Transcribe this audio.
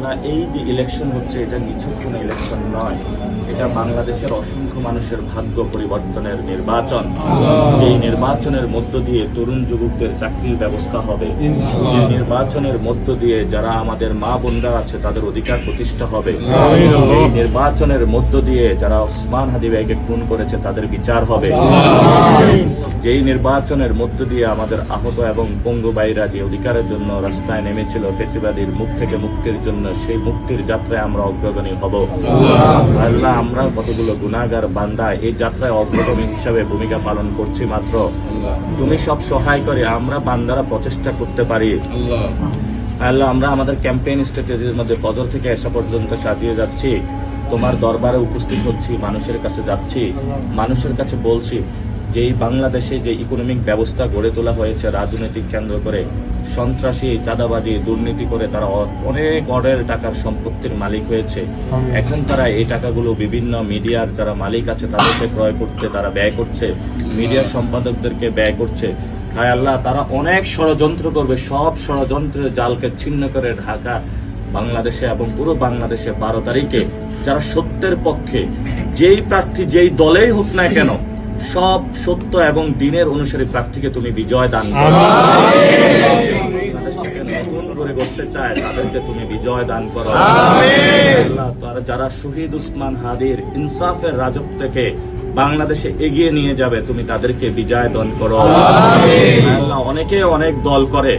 আল্লাহ, এই যে ইলেকশন হচ্ছে এটা নিছক কোনো ইলেকশন নয়, এটা বাংলাদেশের অসংখ্য মানুষের ভাগ্য পরিবর্তনের নির্বাচন। এই নির্বাচনের মধ্য দিয়ে তরুণ যুবকদের চাকরির ব্যবস্থা হবে, এই নির্বাচনের মধ্য দিয়ে যারা আমাদের মা বোনরা আছে তাদের অধিকার প্রতিষ্ঠা হবে, এই নির্বাচনের মধ্য দিয়ে যারা ওসমান হাদি ভাইকে খুন করেছে তাদের বিচার হবে, যেই নির্বাচনের মধ্য দিয়ে আমাদের আহত এবং পঙ্গু ভাইরা যে অধিকারের জন্য রাস্তায় নেমেছিল ফেসিবাদীর মুখ থেকে মুক্তির জন্য, সেই মুক্তির যাত্রায় আমরা অগ্রগণী হব। আল্লাহ, আমরা কতগুলো গুনাহগার বান্দা এই যাত্রায় অগ্রগণী হিসাবে ভূমিকা পালন করছি মাত্র, তুমি সব সহায় করে আমরা বান্দারা প্রচেষ্টা করতে পারি। আল্লাহ, আমরা আমাদের ক্যাম্পেইন স্ট্র্যাটেজির মধ্যে ফজর থেকে এসা পর্যন্ত সাজিয়ে যাচ্ছি, তোমার দরবারে উপস্থিত হচ্ছি, মানুষের কাছে যাচ্ছি, মানুষের কাছে বলছি যে এই বাংলাদেশে যে ইকোনমিক ব্যবস্থা গড়ে তোলা হয়েছে রাজনৈতিক কেন্দ্র করে, সন্ত্রাসী, চাঁদাবাজি, দুর্নীতি করে তারা অনেক অর্ডার টাকার সম্পত্তির মালিক হয়েছে। এখন তারা এই টাকাগুলো বিভিন্ন মিডিয়ার যারা মালিক আছে তাদেরকে ক্রয় করতে তারা ব্যয় করছে, মিডিয়ার সম্পাদকদেরকে ব্যয় করছে। হায় আল্লাহ, তারা অনেক ষড়যন্ত্র করবে, সব ষড়যন্ত্রের জালকে ছিন্ন করে ঢাকা বাংলাদেশে এবং পুরো বাংলাদেশে 12 তারিখে যারা সত্যের পক্ষে, যেই প্রার্থী যেই দলেই হোক না কেন, সব সত্য এবং দিনের অনুসারী প্রার্থীকে তুমি বিজয় দান করো। নতুন করে করতে চায় তাদেরকে তুমি বিজয় দান করো। আল্লাহ, তারা যারা শহীদ ওসমান হাদির ইনসাফের রাজত্বকে বাংলাদেশে এগিয়ে নিয়ে যাবে তুমি তাদেরকে বিজয় দান করো। আল্লাহ, অনেকে অনেক দল করে,